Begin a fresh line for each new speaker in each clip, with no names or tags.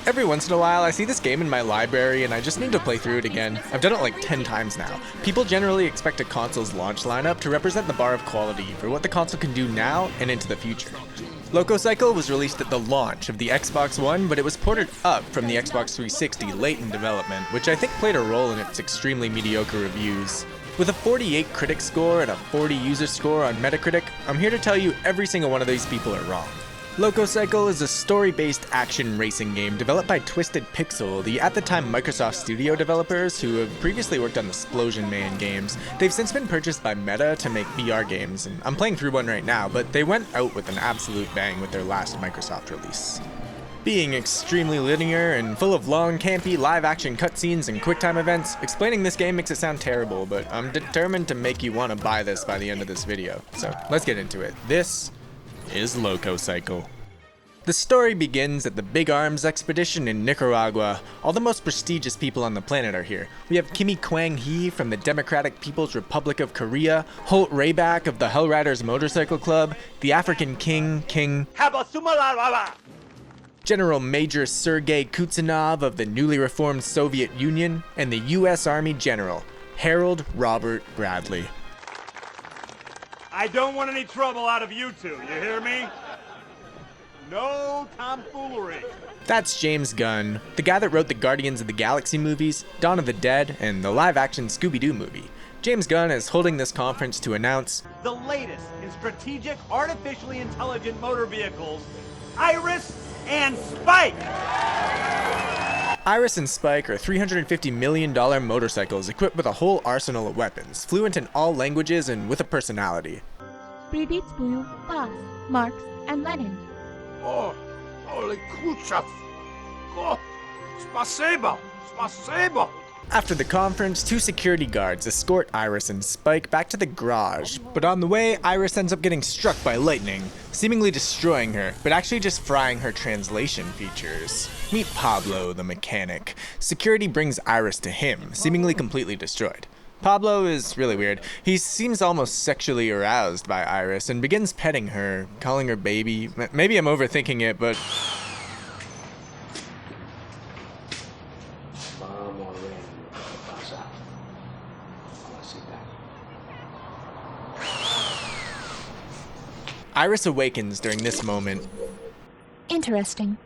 Every once in a while, I see this game in my library and I just need to play through it again. I've done it like 10 times now. People generally expect a console's launch lineup to represent the bar of quality for what the console can do now and into the future. Loco Cycle was released at the launch of the Xbox One, but it was ported up from the Xbox 360 late in development, which I think played a role in its extremely mediocre reviews. With a 48 critic score and a 40 user score on Metacritic, I'm here to tell you every single one of these people are wrong. Loco Cycle is a story-based action racing game developed by Twisted Pixel, the at the time Microsoft Studio developers who have previously worked on the Splosion Man games. They've since been purchased by Meta to make VR games, and I'm playing through one right now, but they went out with an absolute bang with their last Microsoft release. Being extremely linear and full of long, campy, live-action cutscenes and QuickTime events, explaining this game makes it sound terrible, but I'm determined to make you want to buy this by the end of this video. So let's get into it. This is Loco Cycle. The story begins at the Big Arms expedition in Nicaragua. All the most prestigious people on the planet are here. We have Kimi Kwang-hee from the Democratic People's Republic of Korea, Holt Rayback of the Hellriders Motorcycle Club, the African King, General Major Sergei Kutsinov of the newly reformed Soviet Union, and the U.S. Army General, Harold Robert Bradley.
I don't want any trouble out of you two, you hear me? No tomfoolery.
That's James Gunn, the guy that wrote the Guardians of the Galaxy movies, Dawn of the Dead, and the live-action Scooby-Doo movie. James Gunn is holding this conference to announce
the latest in strategic artificially intelligent motor vehicles, Iris and Spike!
Iris and Spike are $350 million motorcycles equipped with a whole arsenal of weapons, fluent in all languages and with a personality.
Приветствую вас, Marx and Lenin.
Oh, holy kuchaf! Oh, spasibo! Spasibo!
After the conference, two security guards escort Iris and Spike back to the garage, but on the way, Iris ends up getting struck by lightning, seemingly destroying her, but actually just frying her translation features. Meet Pablo, the mechanic. Security brings Iris to him, seemingly completely destroyed. Pablo is really weird. He seems almost sexually aroused by Iris and begins petting her, calling her baby. Maybe I'm overthinking it, but Iris awakens during this moment.
Interesting.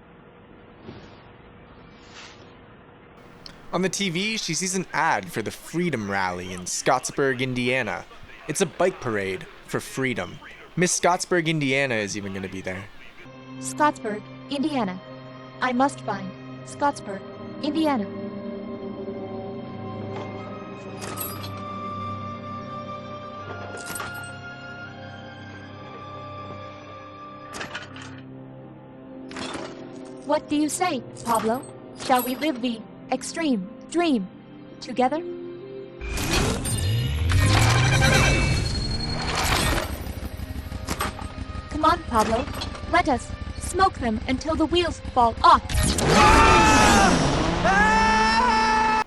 On the TV, she sees an ad for the Freedom Rally in Scottsburg, Indiana. It's a bike parade for freedom. Miss Scottsburg, Indiana is even going to be there.
Scottsburg, Indiana. I must find Scottsburg, Indiana. What do you say, Pablo? Shall we live the extreme dream together? Come on, Pablo. Let us smoke them until the wheels fall off.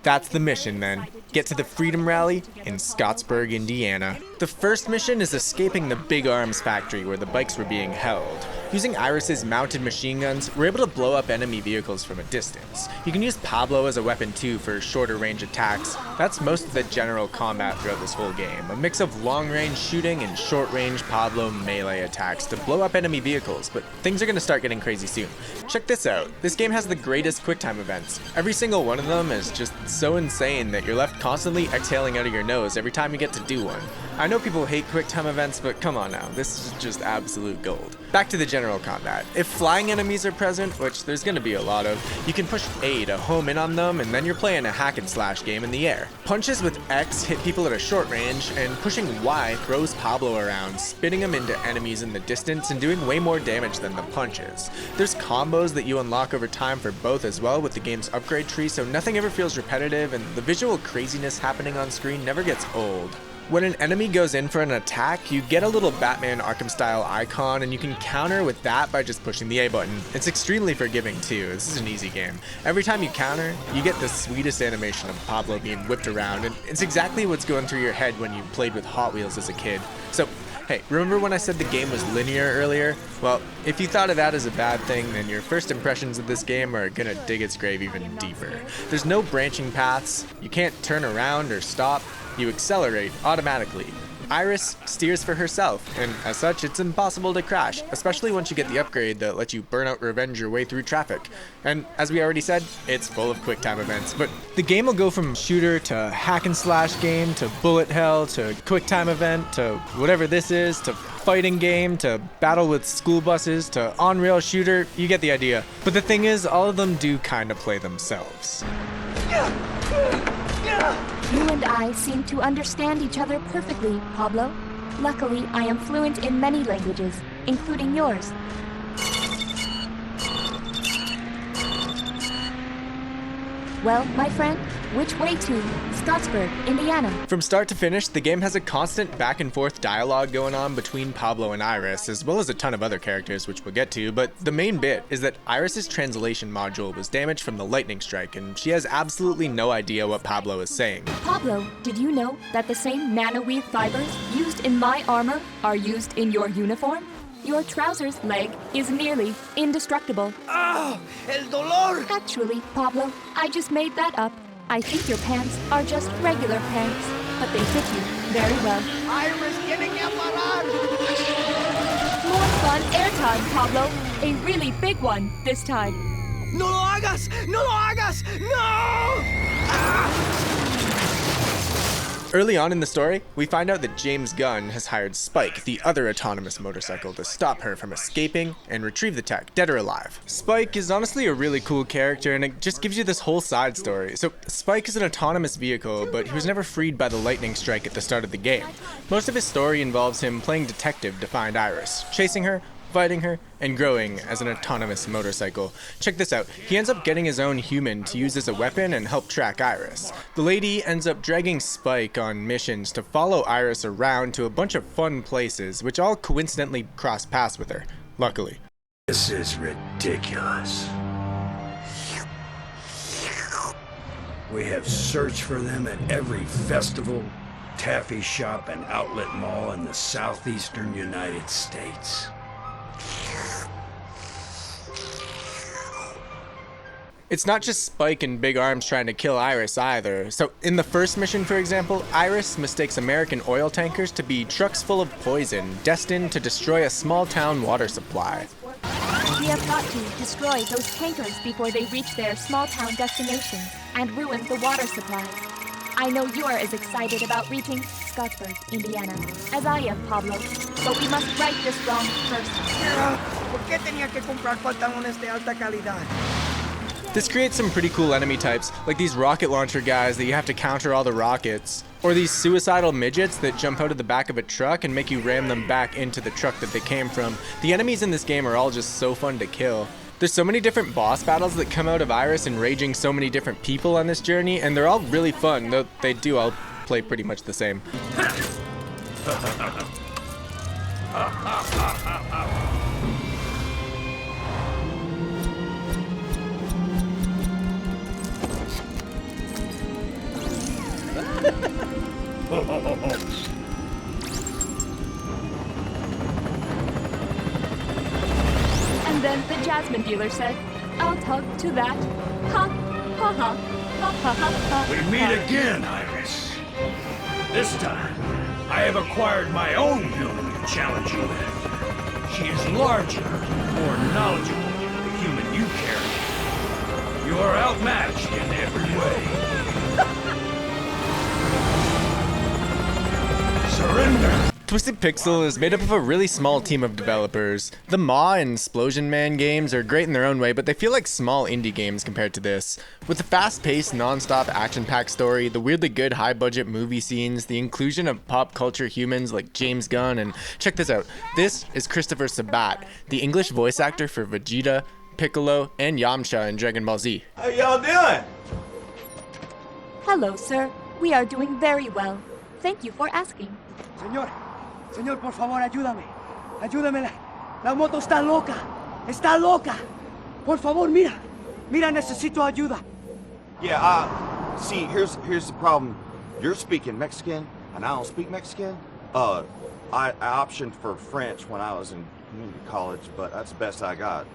That's the mission then. Get to the Freedom Rally in Scottsburg, Indiana. The first mission is escaping the Big Arms factory where the bikes were being held. Using Iris's mounted machine guns, we're able to blow up enemy vehicles from a distance. You can use Pablo as a weapon too for shorter range attacks. That's most of the general combat throughout this whole game, a mix of long range shooting and short range Pablo melee attacks to blow up enemy vehicles, but things are going to start getting crazy soon. Check this out, this game has the greatest QuickTime events. Every single one of them is just so insane that you're left constantly exhaling out of your nose every time you get to do one. I know people hate QuickTime events, but come on now, this is just absolute gold. Back to the general combat. If flying enemies are present, which there's going to be a lot of, you can push A to home in on them, and then you're playing a hack and slash game in the air. Punches with X hit people at a short range, and pushing Y throws Pablo around, spinning him into enemies in the distance and doing way more damage than the punches. There's combos that you unlock over time for both as well with the game's upgrade tree, so nothing ever feels repetitive, and the visual craziness happening on screen never gets old. When an enemy goes in for an attack, you get a little Batman Arkham style icon and you can counter with that by just pushing the A button. It's extremely forgiving too, this is an easy game. Every time you counter, you get the sweetest animation of Pablo being whipped around, and it's exactly what's going through your head when you played with Hot Wheels as a kid. So Hey, remember when I said the game was linear earlier? Well, if you thought of that as a bad thing, then your first impressions of this game are gonna dig its grave even deeper. There's no branching paths, you can't turn around or stop, you accelerate automatically. Iris steers for herself, and as such, it's impossible to crash, especially once you get the upgrade that lets you burnout revenge your way through traffic. And as we already said, it's full of quick time events, but the game will go from shooter to hack and slash game to bullet hell to quick time event to whatever this is to fighting game to battle with school buses to on-rail shooter, you get the idea. But the thing is, all of them do kind of play themselves.
You and I seem to understand each other perfectly, Pablo. Luckily, I am fluent in many languages, including yours. Well, my friend, which way to Scottsburg, Indiana?
From start to finish, the game has a constant back and forth dialogue going on between Pablo and Iris, as well as a ton of other characters, which we'll get to, but the main bit is that Iris's translation module was damaged from the lightning strike, and she has absolutely no idea what Pablo is saying.
Pablo, did you know that the same nanoweave fibers used in my armor are used in your uniform? Your trousers leg is nearly indestructible.
¡Ah! ¡El dolor!
Actually, Pablo, I just made that up. I think your pants are just regular pants, but they fit you very well.
Iris, tiene que parar!
More fun airtime, Pablo. A really big one this time.
¡No lo hagas! ¡No lo hagas! ¡No! ¡Ah!
Early on in the story, we find out that James Gunn has hired Spike, the other autonomous motorcycle, to stop her from escaping and retrieve the tech, dead or alive. Spike is honestly a really cool character, and it just gives you this whole side story. So Spike is an autonomous vehicle, but he was never freed by the lightning strike at the start of the game. Most of his story involves him playing detective to find Iris, chasing her, fighting her, and growing as an autonomous motorcycle. Check this out. He ends up getting his own human to use as a weapon and help track Iris. The lady ends up dragging Spike on missions to follow Iris around to a bunch of fun places, which all coincidentally cross paths with her, luckily.
This is ridiculous. We have searched for them at every festival, taffy shop, and outlet mall in the southeastern United States.
It's not just Spike and Big Arms trying to kill Iris either. So in the first mission, for example, Iris mistakes American oil tankers to be trucks full of poison, destined to destroy a small town water supply.
We have got to destroy those tankers before they reach their small town destination and ruin the water supply. I know you are as excited about reaching Scottsburg, Indiana, as I am, Pablo. But we must right this wrong first.
¿Por qué tenía que comprar pantalones de alta calidad?
This creates some pretty cool enemy types, like these rocket launcher guys that you have to counter all the rockets, or these suicidal midgets that jump out of the back of a truck and make you ram them back into the truck that they came from. The enemies in this game are all just so fun to kill. There's so many different boss battles that come out of Iris enraging so many different people on this journey, and they're all really fun, though they do all play pretty much the same.
And then the Jasmine dealer said, I'll talk to that. Ha, ha, ha, ha, ha, ha, ha.
We meet again, Iris. This time, I have acquired my own human to challenge you with. She is larger, more knowledgeable than the human you carry. You are outmatched in every way. Surrender!
Twisted Pixel is made up of a really small team of developers. The Maw and Splosion Man games are great in their own way, but they feel like small indie games compared to this. With the fast-paced, non-stop action-packed story, the weirdly good high-budget movie scenes, the inclusion of pop culture humans like James Gunn, and check this out, this is Christopher Sabat, the English voice actor for Vegeta, Piccolo, and Yamcha in Dragon Ball Z.
How y'all doing?
Hello, sir. We are doing very well. Thank you for asking.
Señor, por favor, ayúdame. Ayúdame. La moto está loca. Está loca. Por favor, mira. Mira, necesito ayuda.
Yeah, see, here's the problem. You're speaking Mexican, and I don't speak Mexican. I optioned for French when I was in community college, but that's the best I got.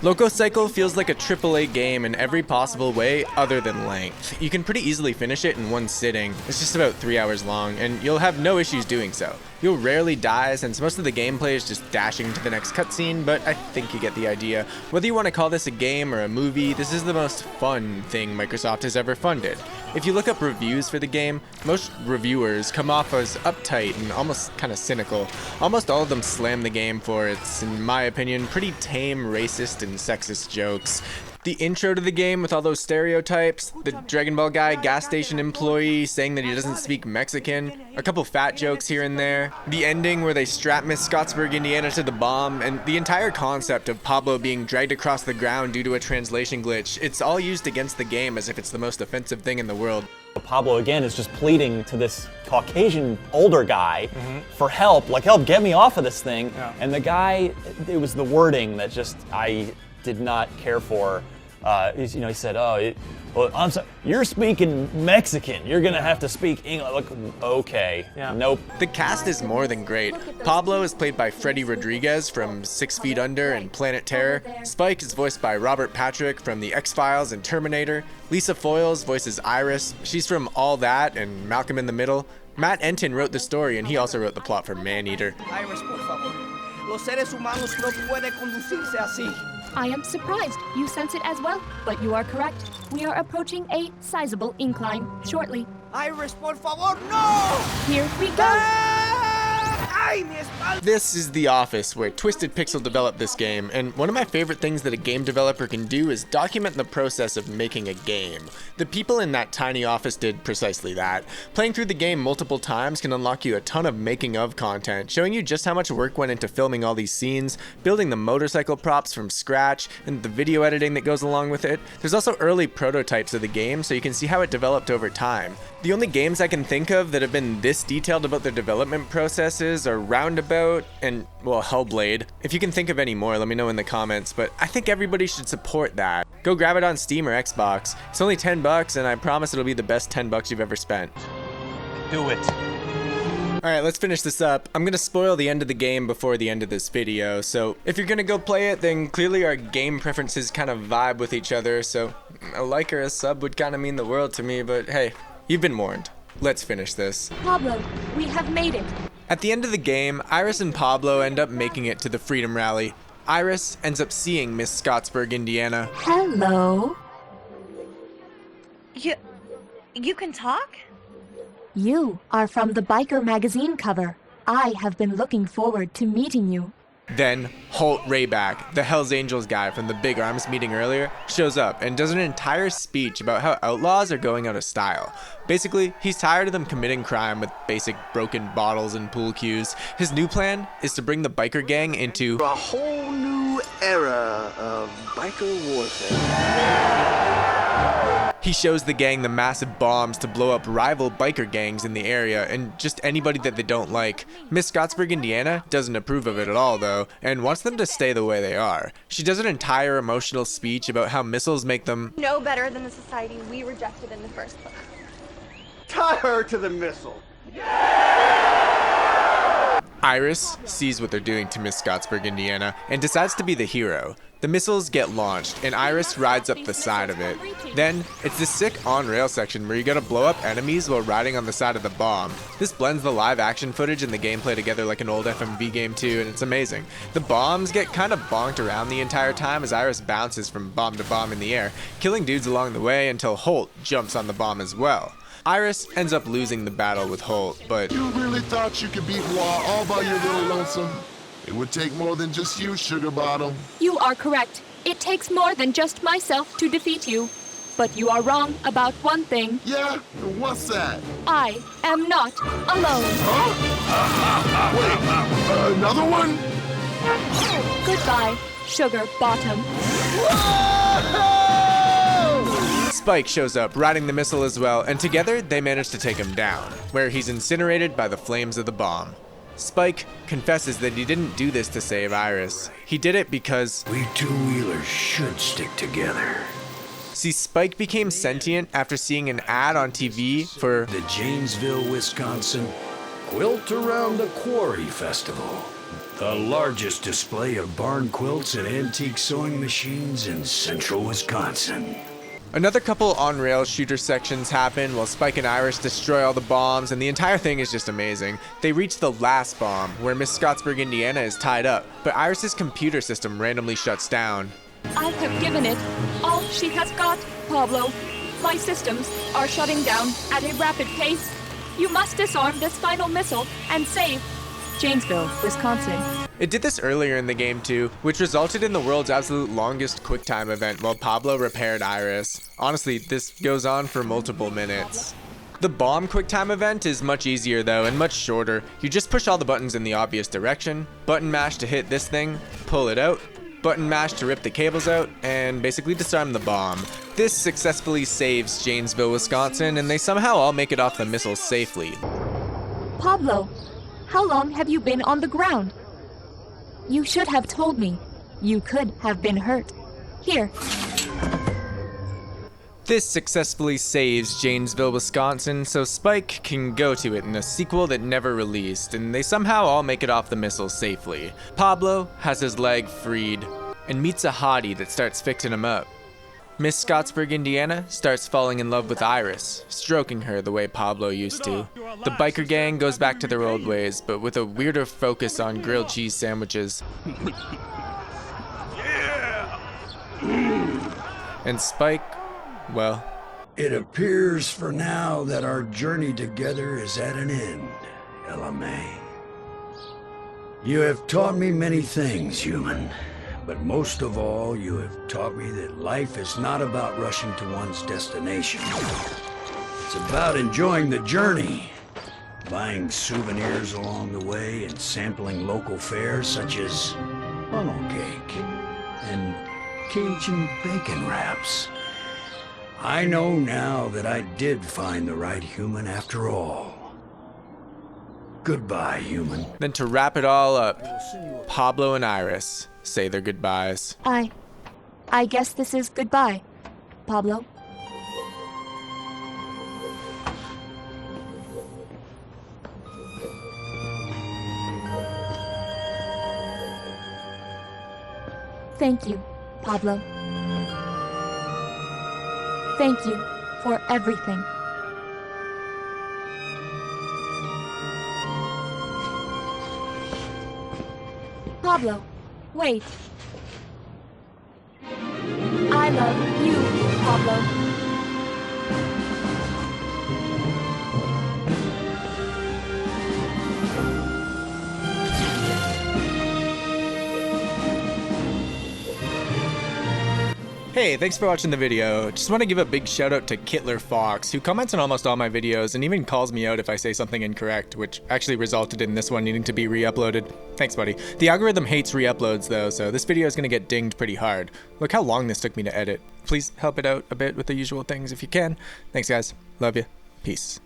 Loco Cycle feels like a AAA game in every possible way other than length. You can pretty easily finish it in one sitting. It's just about 3 hours long, and you'll have no issues doing so. You'll rarely die since most of the gameplay is just dashing to the next cutscene, but I think you get the idea. Whether you want to call this a game or a movie, this is the most fun thing Microsoft has ever funded. If you look up reviews for the game, most reviewers come off as uptight and almost kind of cynical. Almost all of them slam the game for its, in my opinion, pretty tame racist and sexist jokes. The intro to the game with all those stereotypes, the Dragon Ball guy gas station employee saying that he doesn't speak Mexican, a couple fat jokes here and there, the ending where they strap Miss Scottsburg, Indiana to the bomb, and the entire concept of Pablo being dragged across the ground due to a translation glitch, it's all used against the game as if it's the most offensive thing in the world.
Pablo again is just pleading to this Caucasian older guy for help, like help get me off of this thing. Yeah. And the guy, it was the wording that just I did not care for. He said, well, I'm sorry, you're speaking Mexican. You're gonna have to speak English. Like, okay, yeah. Nope.
The cast is more than great. Pablo is played by Freddy Rodriguez from 6 Feet Under and Planet Terror. Spike is voiced by Robert Patrick from The X-Files and Terminator. Lisa Foyles voices Iris. She's from All That and Malcolm in the Middle. Matt Enton wrote the story, and he also wrote the plot for Maneater.
Iris, por favor. Los seres humanos no puede conducirse así.
I am surprised you sense it as well, but you are correct. We are approaching a sizable incline shortly.
Iris, por favor, no!
Here we go!
Ay, mi espalda!
This is The Office, where Twisted Pixel developed this game, and one of my favorite things that a game developer can do is document the process of making a game. The people in that tiny office did precisely that. Playing through the game multiple times can unlock you a ton of making of content, showing you just how much work went into filming all these scenes, building the motorcycle props from scratch, and the video editing that goes along with it. There's also early prototypes of the game, so you can see how it developed over time. The only games I can think of that have been this detailed about their development processes are Roundabout and, well, Hellblade. If you can think of any more, let me know in the comments, but I think everybody should support that. Go grab it on Steam or Xbox. It's only $10, and I promise it'll be the best $10 you've ever spent.
Do it.
Alright, let's finish this up. I'm gonna spoil the end of the game before the end of this video, so if you're gonna go play it, then clearly our game preferences kind of vibe with each other, so a like or a sub would kind of mean the world to me, but hey, you've been warned. Let's finish this.
Pablo, we have made it.
At the end of the game, Iris and Pablo end up making it to the Freedom Rally. Iris ends up seeing Miss Scottsburg, Indiana.
Hello.
You can talk?
You are from the Biker magazine cover. I have been looking forward to meeting you.
Then, Holt Rayback, the Hells Angels guy from the Big Arms meeting earlier, shows up and does an entire speech about how outlaws are going out of style. Basically, he's tired of them committing crime with basic broken bottles and pool cues. His new plan is to bring the biker gang into
A whole new era of biker warfare.
He shows the gang the massive bombs to blow up rival biker gangs in the area and just anybody that they don't like. Miss Scottsburg, Indiana doesn't approve of it at all though, and wants them to stay the way they are. She does an entire emotional speech about how missiles make them
No better than the society we rejected in the first place.
Tie her to the missile.
Iris sees what they're doing to Miss Scottsburg, Indiana, and decides to be the hero. The missiles get launched, and Iris rides up the side of it. Then, it's this sick on-rail section where you gotta blow up enemies while riding on the side of the bomb. This blends the live action footage and the gameplay together like an old FMV game too, and it's amazing. The bombs get kind of bonked around the entire time as Iris bounces from bomb to bomb in the air, killing dudes along the way until Holt jumps on the bomb as well. Iris ends up losing the battle with Holt, but
You really thought you could beat Noir all by your little lonesome? It would take more than just you, Sugar Bottom.
You are correct. It takes more than just myself to defeat you. But you are wrong about one thing.
Yeah? What's that?
I am not alone.
Wait, another one?
Goodbye, Sugar Bottom.
Spike shows up, riding the missile as well, and together they manage to take him down, where he's incinerated by the flames of the bomb. Spike confesses that he didn't do this to save Iris. He did it because
We two-wheelers should stick together.
See, Spike became sentient after seeing an ad on TV for
The Janesville, Wisconsin Quilt Around the Quarry Festival. The largest display of barn quilts and antique sewing machines in central Wisconsin.
Another couple on-rail shooter sections happen while Spike and Iris destroy all the bombs, and the entire thing is just amazing. They reach the last bomb, where Miss Scottsburg, Indiana is tied up, but Iris's computer system randomly shuts down.
I have given it all she has got, Pablo. My systems are shutting down at a rapid pace. You must disarm this final missile and save Janesville, Wisconsin.
It did this earlier in the game too, which resulted in the world's absolute longest QuickTime event while Pablo repaired Iris. Honestly, this goes on for multiple minutes. The bomb QuickTime event is much easier though, and much shorter. You just push all the buttons in the obvious direction, button mash to hit this thing, pull it out, button mash to rip the cables out, and basically disarm the bomb. This successfully saves Janesville, Wisconsin, and they somehow all make it off the missile safely.
Pablo, how long have you been on the ground? You should have told me. You could have been hurt. Here.
This successfully saves Janesville, Wisconsin, so Spike can go to it in a sequel that never released, and they somehow all make it off the missile safely. Pablo has his leg freed, and meets a hottie that starts fixing him up. Miss Scottsburg, Indiana starts falling in love with Iris, stroking her the way Pablo used to. The biker gang goes back to their old ways, but with a weirder focus on grilled cheese sandwiches. And Spike, well,
It appears for now that our journey together is at an end, LMA. You have taught me many things, human. But most of all, you have taught me that life is not about rushing to one's destination. It's about enjoying the journey, buying souvenirs along the way and sampling local fare such as funnel cake and Cajun bacon wraps. I know now that I did find the right human after all. Goodbye, human.
Then to wrap it all up, Pablo and Iris say their goodbyes.
I guess this is goodbye, Pablo. Thank you, Pablo. Thank you for everything. Pablo, wait. I love you, Pablo.
Hey, thanks for watching the video. Just want to give a big shout out to Kittler Fox, who comments on almost all my videos and even calls me out if I say something incorrect, which actually resulted in this one needing to be re-uploaded. Thanks, buddy. The algorithm hates re-uploads though, so this video is going to get dinged pretty hard. Look how long this took me to edit. Please help it out a bit with the usual things if you can. Thanks guys. Love you. Peace.